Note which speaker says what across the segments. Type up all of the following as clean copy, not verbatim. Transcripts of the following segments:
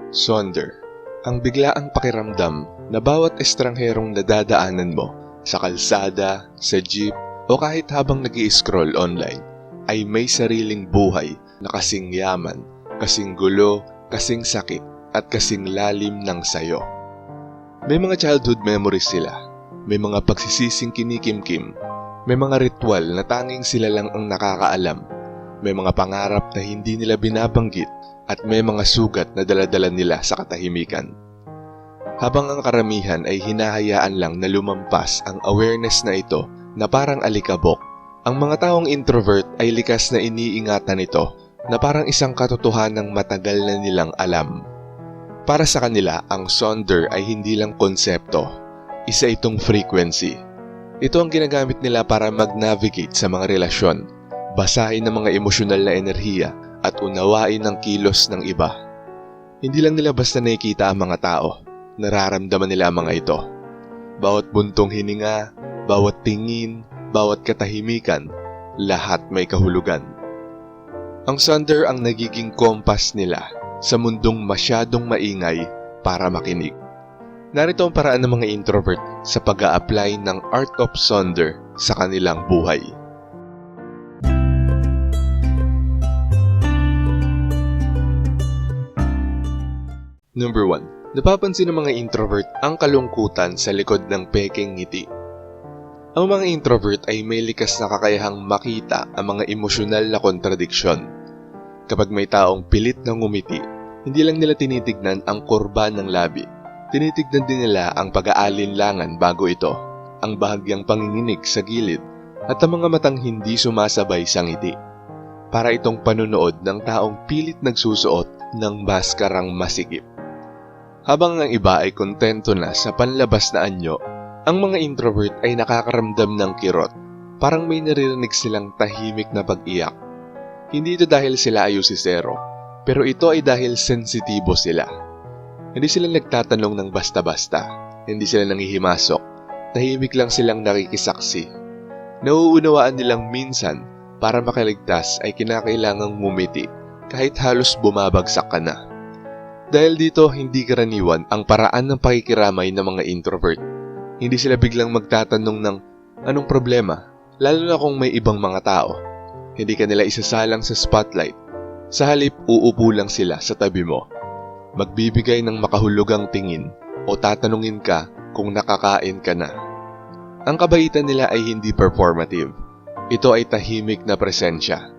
Speaker 1: Sonder, ang biglaang pakiramdam na bawat estrangherong nadadaanan mo sa kalsada, sa jeep o kahit habang nag-i-scroll online ay may sariling buhay na kasing yaman, kasing gulo, kasing sakit at kasing lalim ng sayo. May mga childhood memories sila, may mga pagsisising kinikimkim, may mga ritual na tanging sila lang ang nakakaalam, may mga pangarap na hindi nila binabanggit at may mga sugat na daladala nila sa katahimikan. Habang ang karamihan ay hinahayaan lang na lumampas ang awareness na ito na parang alikabok, ang mga taong introvert ay likas na iniingatan ito na parang isang katotohanang matagal na nilang alam. Para sa kanila, ang sonder ay hindi lang konsepto, isa itong frequency. Ito ang ginagamit nila para mag-navigate sa mga relasyon, basahin ng mga emosyonal na enerhiya at unawain ng kilos ng iba. Hindi lang nila basta nakikita ang mga tao, nararamdaman nila ang mga ito. Bawat buntong hininga, bawat tingin, bawat katahimikan, lahat may kahulugan. Ang sonder ang nagiging kompas nila sa mundong masyadong maingay para makinig. Narito ang paraan ng mga introvert sa pag-a-apply ng Art of Sonder sa kanilang buhay. Number 1. Napapansin ng mga introvert ang kalungkutan sa likod ng pekeng ngiti. Ang mga introvert ay may likas na kakayahang makita ang mga emosyonal na kontradiksyon. Kapag may taong pilit na ngumiti, hindi lang nila tinitignan ang kurba ng labi. Tinitignan din nila ang pag-aalinlangan bago ito, ang bahagyang panginginig sa gilid, at ang mga matang hindi sumasabay sa ngiti. Para itong panunood ng taong pilit nagsusuot ng maskarang masikip. Habang ang iba ay kontento na sa panlabas na anyo, ang mga introvert ay nakakaramdam ng kirot. Parang may naririnig silang tahimik na pag-iyak. Hindi ito dahil sila ay usisero, pero ito ay dahil sensitibo sila. Hindi sila nagtatanong ng basta-basta, hindi sila nangihimasok, tahimik lang silang nakikisaksi. Nauunawaan nilang minsan para makaligtas ay kinakailangang ngumiti kahit halos bumabagsak ka na. Dahil dito, hindi karaniwan ang paraan ng pakikiramay ng mga introvert. Hindi sila biglang magtatanong ng anong problema, lalo na kung may ibang mga tao. Hindi ka nila isasalang sa spotlight. Sa halip, uupo lang sila sa tabi mo. Magbibigay ng makahulugang tingin o tatanungin ka kung nakakain ka na. Ang kabaitan nila ay hindi performative. Ito ay tahimik na presensya.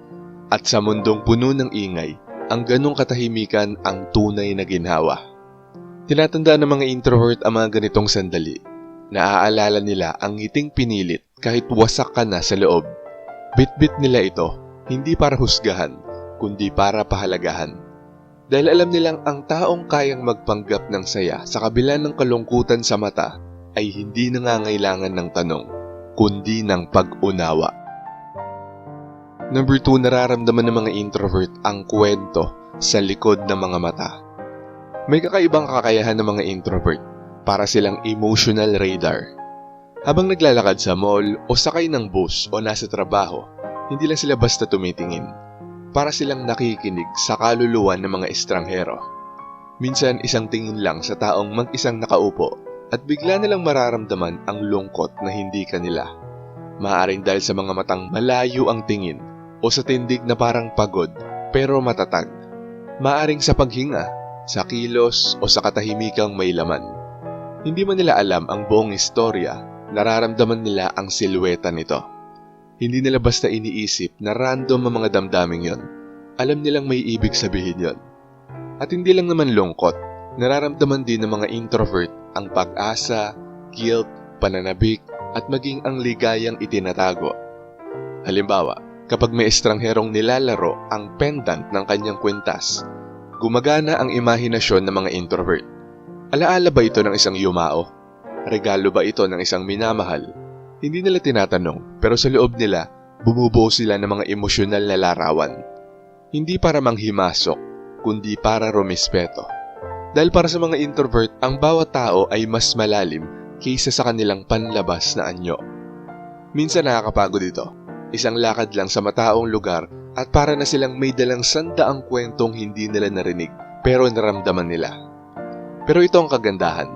Speaker 1: At sa mundong puno ng ingay, ang ganong katahimikan ang tunay na ginhawa. Tinatandaan ng mga introvert ang mga ganitong sandali. Naaalala nila ang ngiting pinilit kahit wasak ka na sa loob. Bit-bit nila ito, hindi para husgahan, kundi para pahalagahan. Dahil alam nilang ang taong kayang magpanggap ng saya sa kabila ng kalungkutan sa mata ay hindi nangangailangan ng tanong, kundi ng pag-unawa. Number 2, nararamdaman ng mga introvert ang kwento sa likod ng mga mata. May kakaibang kakayahan ng mga introvert para silang emotional radar. Habang naglalakad sa mall o sakay ng bus o nasa trabaho, hindi lang sila basta tumitingin. Para silang nakikinig sa kaluluwa ng mga estranghero. Minsan isang tingin lang sa taong mag-isang nakaupo at bigla nilang mararamdaman ang lungkot na hindi kanila. Maaaring dahil sa mga matang malayo ang tingin o sa tindig na parang pagod pero matatag. Maaaring sa paghinga, sa kilos o sa katahimikang may laman. Hindi man nila alam ang buong istorya, nararamdaman nila ang silweta nito. Hindi nila basta iniisip na random ang mga damdaming yon. Alam nilang may ibig sabihin yon. At hindi lang naman lungkot, nararamdaman din ng mga introvert ang pag-asa, guilt, pananabik at maging ang ligayang itinatago. Halimbawa, kapag may estrangherong nilalaro ang pendant ng kanyang kwintas, gumagana ang imahinasyon ng mga introvert. Alaala ba ito ng isang yumao? Regalo ba ito ng isang minamahal? Hindi nila tinatanong, pero sa loob nila, bumubuo sila ng mga emosyonal na larawan. Hindi para manghimasok, kundi para rumispeto. Dahil para sa mga introvert, ang bawat tao ay mas malalim kaysa sa kanilang panlabas na anyo. Minsan nakakapagod ito. Isang lakad lang sa mataong lugar at para na silang may dalang sandaang kwentong hindi nila narinig pero naramdaman nila. Pero ito ang kagandahan,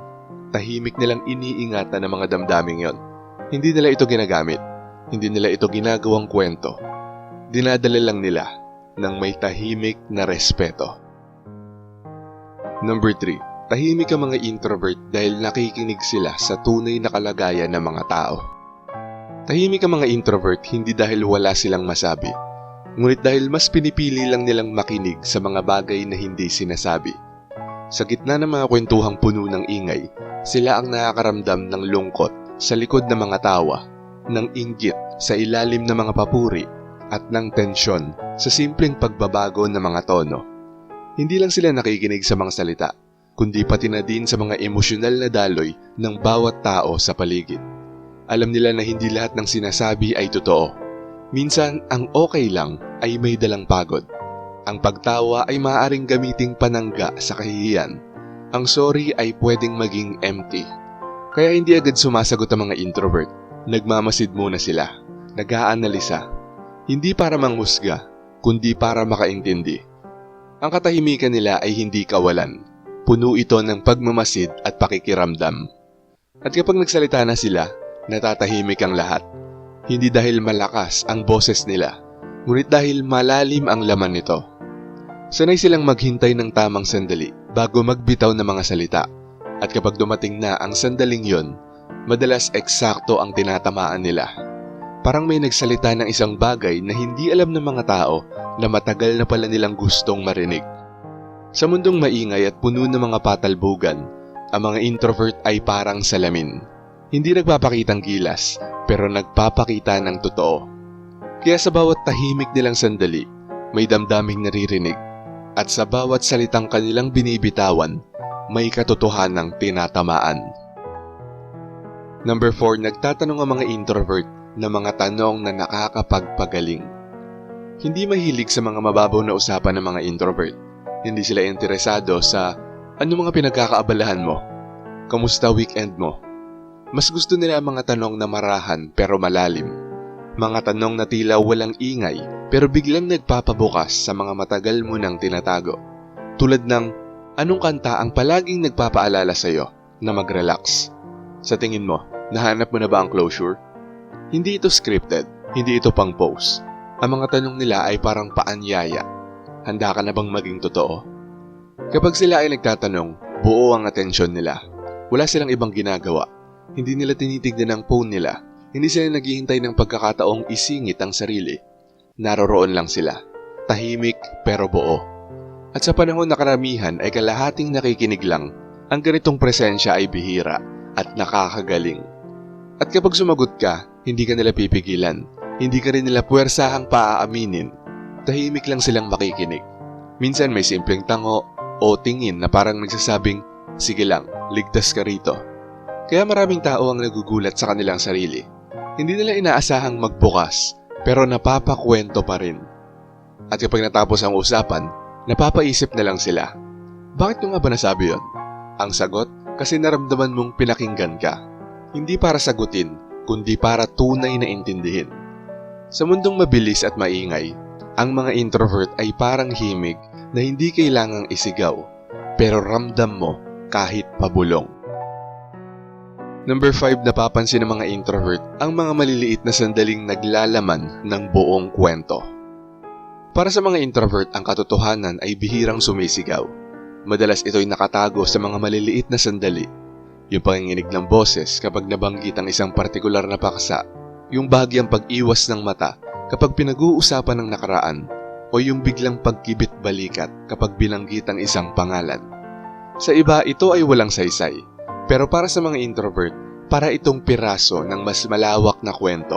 Speaker 1: tahimik nilang iniingatan ng mga damdaming yon. Hindi nila ito ginagamit, hindi nila ito ginagawang kwento. Dinadala lang nila ng may tahimik na respeto. Number 3. Tahimik ang mga introvert dahil nakikinig sila sa tunay na kalagayan ng mga tao. Tahimik ang mga introvert hindi dahil wala silang masabi, ngunit dahil mas pinipili lang nilang makinig sa mga bagay na hindi sinasabi. Sa gitna ng mga kwentuhang puno ng ingay, sila ang nakakaramdam ng lungkot sa likod ng mga tawa, ng inggit sa ilalim ng mga papuri, at ng tensyon sa simpleng pagbabago ng mga tono. Hindi lang sila nakikinig sa mga salita, kundi pati na din sa mga emosyonal na daloy ng bawat tao sa paligid. Alam nila na hindi lahat ng sinasabi ay totoo. Minsan, ang okay lang ay may dalang pagod. Ang pagtawa ay maaaring gamiting panangga sa kahihiyan. Ang sorry ay pwedeng maging empty. Kaya hindi agad sumasagot ang mga introvert. Nagmamasid muna sila, nag-aanalisa. Hindi para manghusga, kundi para makaintindi. Ang katahimikan nila ay hindi kawalan. Puno ito ng pagmamasid at pakikiramdam. At kapag nagsalita na sila, natatahimik ang lahat. Hindi dahil malakas ang boses nila, ngunit dahil malalim ang laman nito. Sanay silang maghintay ng tamang sandali bago magbitaw ng mga salita. At kapag dumating na ang sandaling yon, madalas eksakto ang tinatamaan nila. Parang may nagsalita ng isang bagay na hindi alam ng mga tao na matagal na pala nilang gustong marinig. Sa mundong maingay at puno ng mga patalbugan, ang mga introvert ay parang salamin. Hindi nagpapakitang gilas, pero nagpapakita ng totoo. Kaya sa bawat tahimik nilang sandali, may damdaming naririnig. At sa bawat salitang kanilang binibitawan, may katotohanang tinatamaan. Number 4, nagtatanong ang mga introvert na mga tanong na nakakapagpagaling. Hindi mahilig sa mga mababaw na usapan ng mga introvert. Hindi sila interesado sa ano mga pinagkakaabalahan mo, kamusta weekend mo. Mas gusto nila ang mga tanong na marahan pero malalim. Mga tanong na tila walang ingay pero biglang nagpapabukas sa mga matagal mo nang tinatago. Tulad ng, anong kanta ang palaging nagpapaalala sa'yo na mag-relax? Sa tingin mo, nahanap mo na ba ang closure? Hindi ito scripted, hindi ito pang post. Ang mga tanong nila ay parang paanyaya. Handa ka na bang maging totoo? Kapag sila ay nagtatanong, buo ang atensyon nila. Wala silang ibang ginagawa. Hindi nila tinitignan ang phone nila. Hindi sila naghihintay ng pagkakataong isingit ang sarili. Naroroon lang sila. Tahimik pero buo. At sa panahon na karamihan ay kalahating nakikinig lang, ang ganitong presensya ay bihira at nakakagaling. At kapag sumagot ka, hindi ka nila pipigilan. Hindi ka rin nila puwersahang paaaminin. Tahimik lang silang makikinig. Minsan may simpleng tango o tingin na parang nagsasabing, sige lang, ligtas ka rito. Kaya maraming tao ang nagugulat sa kanilang sarili. Hindi nila inaasahang magbukas, pero napapakwento pa rin. At kapag natapos ang usapan, napapaisip na lang sila. Bakit ko nga ba nasabi yon? Ang sagot, kasi naramdaman mong pinakinggan ka. Hindi para sagutin, kundi para tunay na intindihin. Sa mundong mabilis at maingay, ang mga introvert ay parang himig na hindi kailangang isigaw, pero ramdam mo kahit pabulong. Number 5, napapansin ng mga introvert ang mga maliliit na sandaling naglalaman ng buong kwento. Para sa mga introvert, ang katotohanan ay bihirang sumisigaw. Madalas ito'y nakatago sa mga maliliit na sandali. Yung panginginig ng boses kapag nabanggit ang isang partikular na paksa, yung bahagyang pag-iwas ng mata kapag pinag-uusapan ng nakaraan, o yung biglang pagkibit balikat kapag binanggit ang isang pangalan. Sa iba, ito ay walang saysay. Pero para sa mga introvert, para itong piraso ng mas malawak na kwento.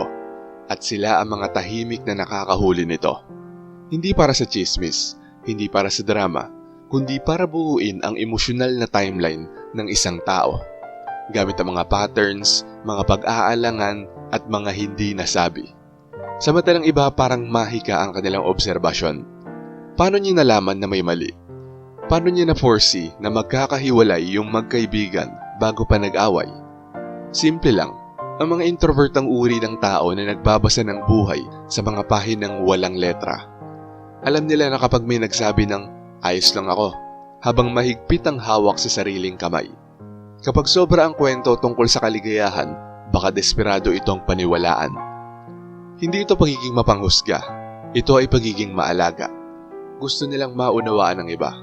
Speaker 1: At sila ang mga tahimik na nakakahuli nito. Hindi para sa chismis, hindi para sa drama, kundi para buuin ang emosyonal na timeline ng isang tao. Gamit ang mga patterns, mga pag-aalangan, at mga hindi nasabi. Samantalang iba parang mahika ang kanilang obserbasyon. Paano niya nalaman na may mali? Paano niya na-foresee na magkakahiwalay yung magkaibigan bago pa nag-away? Simple lang, ang mga introvert ang uri ng tao na nagbabasa ng buhay sa mga pahinang walang letra. Alam nila na kapag may nagsabi ng ayos lang ako, habang mahigpit ang hawak sa sariling kamay. Kapag sobra ang kwento tungkol sa kaligayahan, baka desperado itong paniwalaan. Hindi ito pagiging mapanghusga, ito ay pagiging maalaga. Gusto nilang maunawaan ang iba.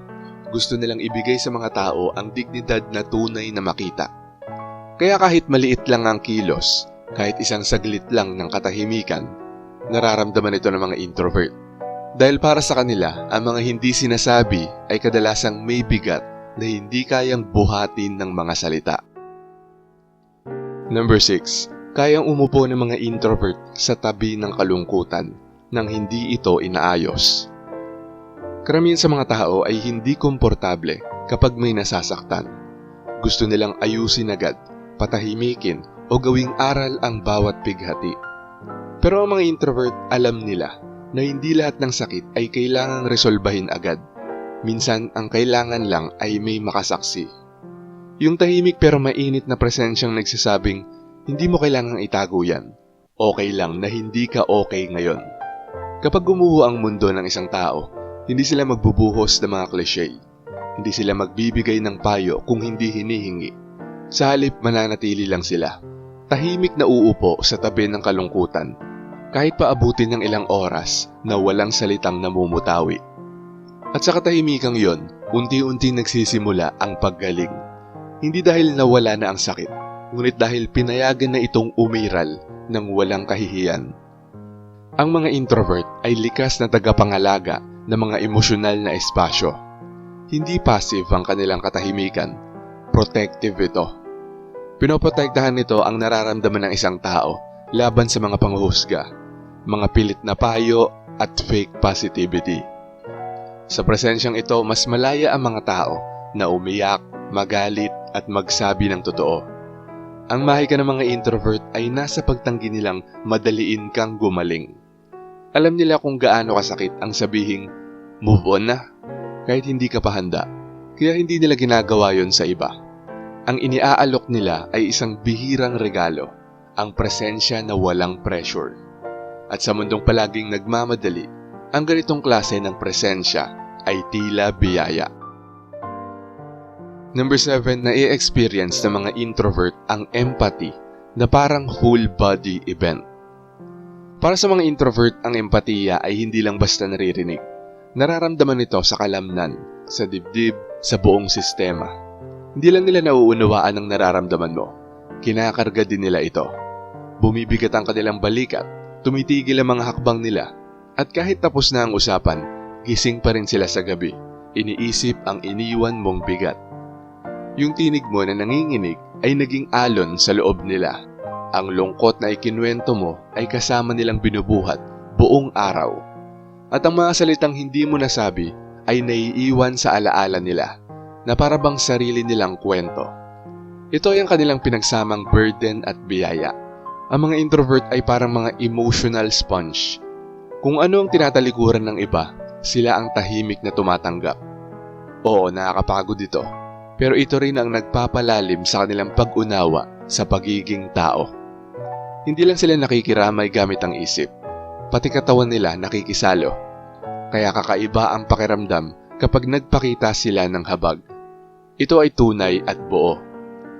Speaker 1: Gusto nilang ibigay sa mga tao ang dignidad na tunay na makita. Kaya kahit maliit lang ang kilos, kahit isang saglit lang ng katahimikan, nararamdaman ito ng mga introvert. Dahil para sa kanila, ang mga hindi sinasabi ay kadalasang may bigat na hindi kayang buhatin ng mga salita. Number 6. Kayang umupo ng mga introvert sa tabi ng kalungkutan nang hindi ito inaayos. Karamihan sa mga tao ay hindi komportable kapag may nasasaktan. Gusto nilang ayusin agad, patahimikin o gawing aral ang bawat pighati. Pero ang mga introvert alam nila na hindi lahat ng sakit ay kailangang resolbahin agad. Minsan, ang kailangan lang ay may makasaksi. Yung tahimik pero mainit na presensyang nagsasabing, hindi mo kailangang itago yan. Okay lang na hindi ka okay ngayon. Kapag gumuho ang mundo ng isang tao, hindi sila magbubuhos ng mga klise. Hindi sila magbibigay ng payo kung hindi hinihingi. Sa halip, mananatili lang sila. Tahimik na uupo sa tabi ng kalungkutan. Kahit paabutin ng ilang oras na walang salitang namumutawi. At sa katahimikang yon, unti-unti nagsisimula ang paggaling. Hindi dahil nawala na ang sakit, ngunit dahil pinayagan na itong umiral ng walang kahihiyan. Ang mga introvert ay likas na tagapangalaga ng mga emosyonal na espasyo. Hindi passive ang kanilang katahimikan, protective ito. Pinoprotektahan nito ang nararamdaman ng isang tao laban sa mga panghuhusga, mga pilit na payo at fake positivity. Sa presensyang ito, mas malaya ang mga tao na umiyak, magalit at magsabi ng totoo. Ang mahika ng mga introvert ay nasa pagtanggi nilang madaliin kang gumaling. Alam nila kung gaano kasakit ang sabihing, move on na, kahit hindi ka pa handa. Kaya hindi nila ginagawa yon sa iba. Ang iniaalok nila ay isang bihirang regalo, ang presensya na walang pressure. At sa mundong palaging nagmamadali, ang ganitong klase ng presensya ay tila biyaya. Number 7, na i-experience ng mga introvert ang empathy na parang full body event. Para sa mga introvert, ang empatiya ay hindi lang basta naririnig. Nararamdaman ito sa kalamnan, sa dibdib, sa buong sistema. Hindi lang nila nauunawaan ang nararamdaman mo. Kinakarga din nila ito. Bumibigat ang kanilang balikat, tumitigil ang mga hakbang nila, at kahit tapos na ang usapan, gising pa rin sila sa gabi. Iniisip ang iniwan mong bigat. Yung tinig mo na nanginginig ay naging alon sa loob nila. Ang lungkot na ikinuwento mo ay kasama nilang binubuhat buong araw. At ang mga salitang hindi mo nasabi ay naiiwan sa alaala nila na para bang sarili nilang kwento. Ito ay ang kanilang pinagsamang burden at biyaya. Ang mga introvert ay parang mga emotional sponge. Kung ano ang tinatalikuran ng iba, sila ang tahimik na tumatanggap. Oo, nakakapagod ito. Pero ito rin ang nagpapalalim sa kanilang pag-unawa sa pagiging tao. Hindi lang sila nakikiramay gamit ang isip, pati katawan nila nakikisalo. Kaya kakaiba ang pakiramdam kapag nagpakita sila ng habag. Ito ay tunay at buo.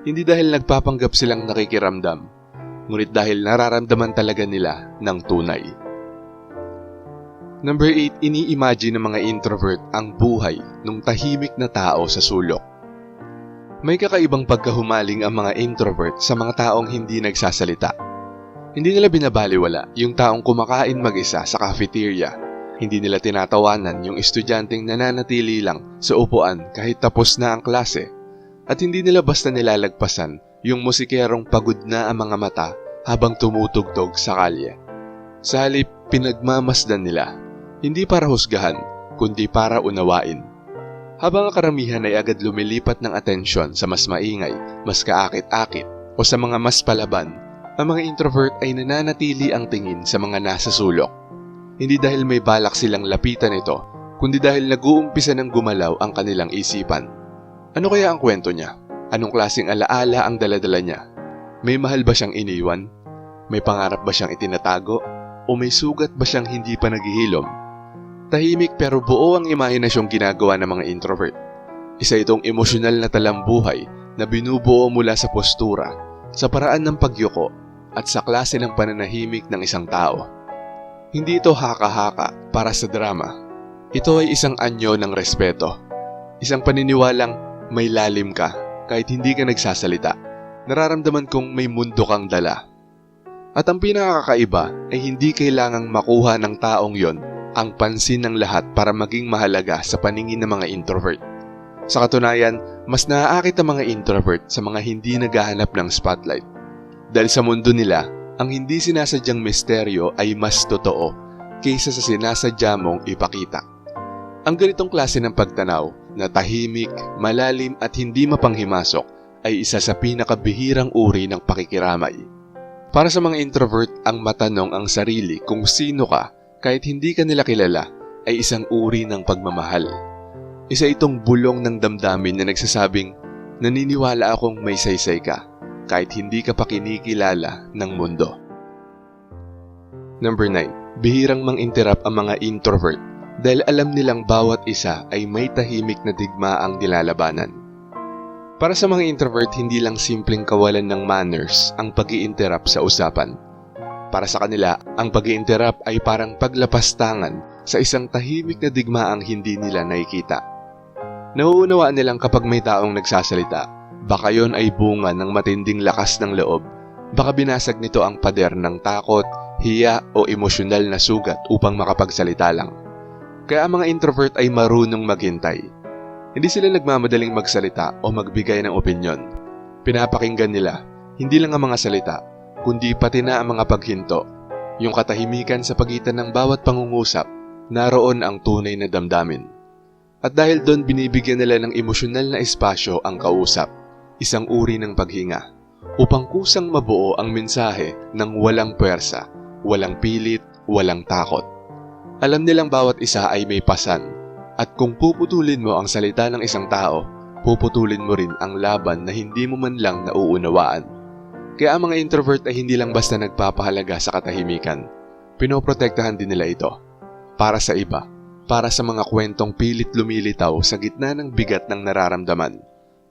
Speaker 1: Hindi dahil nagpapanggap silang nakikiramdam, ngunit dahil nararamdaman talaga nila ng tunay. Number 8, ini-imagine ng mga introvert ang buhay ng tahimik na tao sa sulok. May kakaibang pagkahumaling ang mga introvert sa mga taong hindi nagsasalita. Hindi nila binabaliwala yung taong kumakain mag-isa sa cafeteria. Hindi nila tinatawanan yung estudyanteng nananatili lang sa upuan kahit tapos na ang klase. At hindi nila basta nilalagpasan yung musikerong pagod na ang mga mata habang tumutugtog sa kalye. Sa halip, pinagmamasdan nila, hindi para husgahan, kundi para unawain. Habang ang karamihan ay agad lumilipat ng atensyon sa mas maingay, mas kaakit-akit o sa mga mas palaban, ang mga introvert ay nananatili ang tingin sa mga nasa sulok. Hindi dahil may balak silang lapitan ito, kundi dahil nag-uumpisa ng gumalaw ang kanilang isipan. Ano kaya ang kwento niya? Anong klaseng alaala ang daladala niya? May mahal ba siyang iniwan? May pangarap ba siyang itinatago? O may sugat ba siyang hindi pa naghihilom? Tahimik pero buo ang imahinasyong ginagawa ng mga introvert. Isa itong emosyonal na talambuhay na binubuo mula sa postura, sa paraan ng pagyuko, at sa klase ng pananahimik ng isang tao. Hindi ito haka-haka para sa drama. Ito ay isang anyo ng respeto. Isang paniniwalang may lalim ka kahit hindi ka nagsasalita. Nararamdaman kong may mundo kang dala. At ang pinakakaiba ay hindi kailangang makuha ng taong yon ang pansin ng lahat para maging mahalaga sa paningin ng mga introvert. Sa katunayan, mas naaakit ang mga introvert sa mga hindi naghahanap ng spotlight. Dahil sa mundo nila, ang hindi sinasadyang misteryo ay mas totoo kaysa sa sinasadya mong ipakita. Ang ganitong klase ng pagtanaw na tahimik, malalim at hindi mapanghimasok ay isa sa pinakabihirang uri ng pakikiramay. Para sa mga introvert, ang matanong ang sarili kung sino ka kahit hindi ka nila kilala ay isang uri ng pagmamahal. Isa itong bulong ng damdamin na nagsasabing, naniniwala akong may saysay ka kahit hindi ka pa kinikilala ng mundo. Number 9. Bihirang mang-interrupt ang mga introvert dahil alam nilang bawat isa ay may tahimik na digmaang nilalabanan. Para sa mga introvert, hindi lang simpleng kawalan ng manners ang pag-i-interrupt sa usapan. Para sa kanila, ang pag-i-interrupt ay parang paglapastangan sa isang tahimik na digmaang hindi nila nakikita. Nauunawaan nilang kapag may taong nagsasalita, baka yon ay bunga ng matinding lakas ng loob, baka binasag nito ang pader ng takot, hiya o emosyonal na sugat upang makapagsalita lang. Kaya ang mga introvert ay marunong maghintay. Hindi sila nagmamadaling magsalita o magbigay ng opinyon. Pinapakinggan nila, hindi lang ang mga salita, kundi pati na ang mga paghinto. Yung katahimikan sa pagitan ng bawat pangungusap, naroon ang tunay na damdamin. At dahil doon binibigyan nila ng emosyonal na espasyo ang kausap, isang uri ng paghinga, upang kusang mabuo ang mensahe ng walang puwersa, walang pilit, walang takot. Alam nilang bawat isa ay may pasan, at kung puputulin mo ang salita ng isang tao, puputulin mo rin ang laban na hindi mo man lang nauunawaan. Kaya ang mga introvert ay hindi lang basta nagpapahalaga sa katahimikan. Pinoprotektahan din nila ito. Para sa iba, para sa mga kwentong pilit lumilitaw sa gitna ng bigat ng nararamdaman.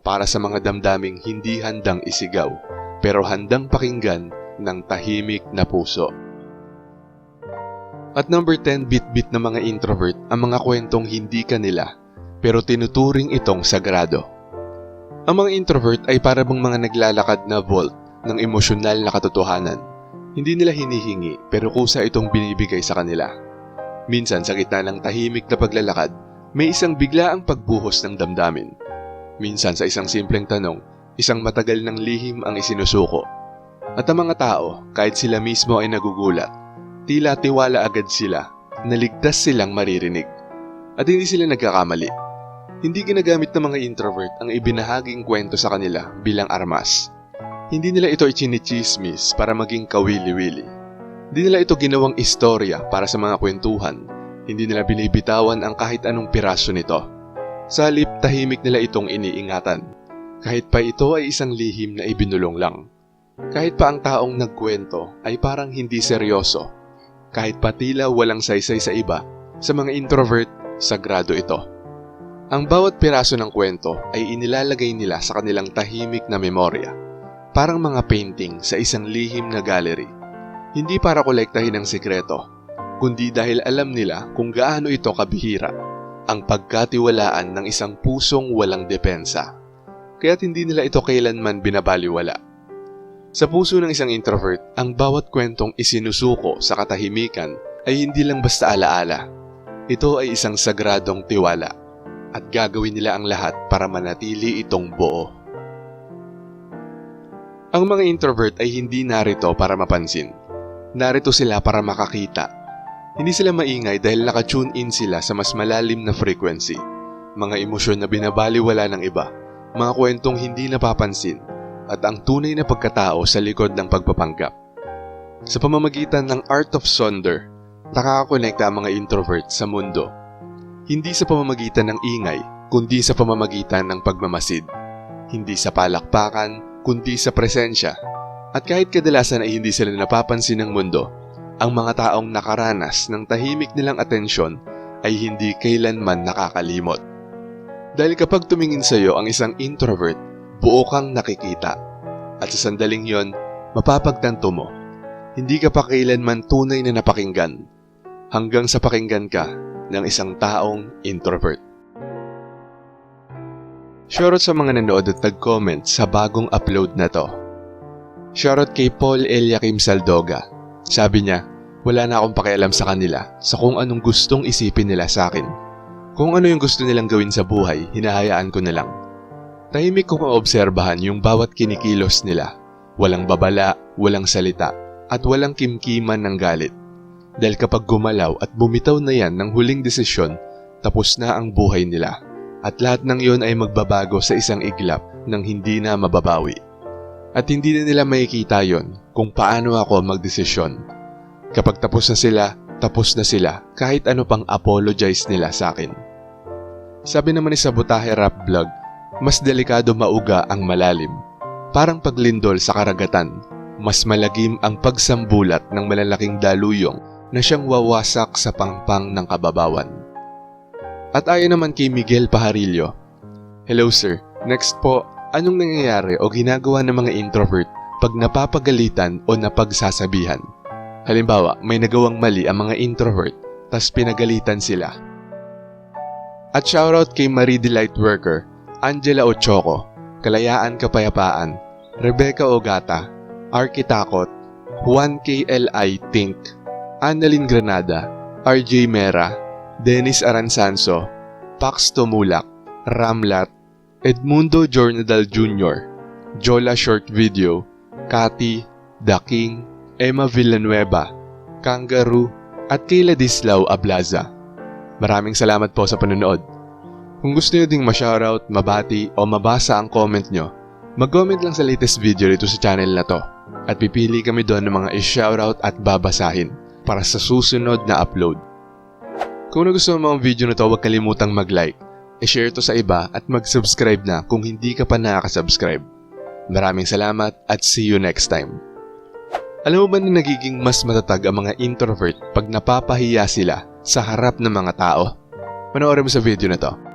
Speaker 1: Para sa mga damdaming hindi handang isigaw, pero handang pakinggan ng tahimik na puso. At number 10, bit-bit na mga introvert ang mga kwentong hindi kanila, pero tinuturing itong sagrado. Ang mga introvert ay para bang mga naglalakad na vault ng emosyonal na katotohanan. Hindi nila hinihingi pero kusa itong binibigay sa kanila. Minsan sa gitna ng tahimik na paglalakad, may isang biglaang pagbuhos ng damdamin. Minsan sa isang simpleng tanong, isang matagal ng lihim ang isinusuko. At ang mga tao, kahit sila mismo ay nagugulat, tila tiwala agad sila na ligtas silang maririnig. At hindi sila nagkakamali. Hindi ginagamit ng mga introvert ang ibinahaging kwento sa kanila bilang armas. Hindi nila ito ichinichismis para maging kawili-wili. Hindi nila ito ginawang istorya para sa mga kwentuhan. Hindi nila binibitawan ang kahit anong piraso nito. Sa halip, tahimik nila itong iniingatan. Kahit pa ito ay isang lihim na ibinulong lang. Kahit pa ang taong nagkwento ay parang hindi seryoso. Kahit pa tila walang saysay sa iba, sa mga introvert, sagrado ito. Ang bawat piraso ng kwento ay inilalagay nila sa kanilang tahimik na memorya. Parang mga painting sa isang lihim na gallery. Hindi para kolektahin ang sikreto, kundi dahil alam nila kung gaano ito kabihira, ang pagkatiwalaan ng isang pusong walang depensa. Kaya't hindi nila ito kailanman binabaliwala. Sa puso ng isang introvert, ang bawat kwentong isinusuko sa katahimikan ay hindi lang basta alaala. Ito ay isang sagradong tiwala, at gagawin nila ang lahat para manatili itong buo. Ang mga introvert ay hindi narito para mapansin. Narito sila para makakita. Hindi sila maingay dahil naka-tune in sila sa mas malalim na frequency. Mga emosyon na binabaliwala ng iba, mga kwentong hindi napapansin, at ang tunay na pagkatao sa likod ng pagpapanggap. Sa pamamagitan ng Art of Sonder, nakakakonekta ang mga introvert sa mundo. Hindi sa pamamagitan ng ingay, kundi sa pamamagitan ng pagmamasid. Hindi sa palakpakan, kundi sa presensya. At kahit kadalasan ay hindi sila napapansin ng mundo, ang mga taong nakaranas ng tahimik nilang atensyon ay hindi kailanman nakakalimot. Dahil kapag tumingin sa'yo ang isang introvert, buo kang nakikita. At sa sandaling yon, mapapagtanto mo, hindi ka pa kailanman tunay na napakinggan hanggang sa pakinggan ka ng isang taong introvert. Shoutout sa mga nanood at nag-comment sa bagong upload na to. Shoutout kay Paul Eliakim Saldoga. Sabi niya, wala na akong pakialam sa kanila sa kung anong gustong isipin nila sa akin. Kung ano yung gusto nilang gawin sa buhay, hinahayaan ko na lang. Tahimik kong maobserbahan yung bawat kinikilos nila. Walang babala, walang salita, at walang kimkiman ng galit. Dahil kapag gumalaw at bumitaw na yan ng huling desisyon, tapos na ang buhay nila. At lahat ng yon ay magbabago sa isang iglap ng hindi na mababawi. At hindi na nila makikita yon kung paano ako magdesisyon. Kapag tapos na sila kahit ano pang apologize nila sa akin. Sabi naman ni Sabotahe Rap Vlog, mas delikado mauga ang malalim. Parang paglindol sa karagatan, mas malagim ang pagsambulat ng malalaking daluyong na siyang wawasak sa pangpang ng kababawan. At ayon naman kay Miguel Pajarillo, hello sir, next po, anong nangyayari o ginagawa ng mga introvert pag napapagalitan o napagsasabihan? Halimbawa, may nagawang mali ang mga introvert, tas pinagalitan sila. At shoutout kay Marie Delight Worker, Angela Ochoco, Kalayaan Kapayapaan, Rebecca Ogata, Arky Takot, Juan KLI Tink, Annalyn Granada, RJ Mera, Dennis Aransanso, Pax Tumulak, Ramlat, Edmundo Jornadal Jr., Jola Short Video, Cathy, The King, Emma Villanueva, Kangaroo, at kay Ladislao Ablaza. Maraming salamat po sa panonood. Kung gusto nyo ding ma-shoutout, mabati o mabasa ang comment nyo, mag-comment lang sa latest video dito sa channel na to at pipili kami doon ng mga i-shoutout at babasahin para sa susunod na upload. Kung nagustuhan mo ang video na to, huwag kalimutang mag-like, i-share to sa iba at mag-subscribe na kung hindi ka pa nakaka-subscribe. Maraming salamat at see you next time. Alam mo ba na nagiging mas matatag ang mga introvert pag napapahiya sila sa harap ng mga tao? Panoorin mo sa video na to.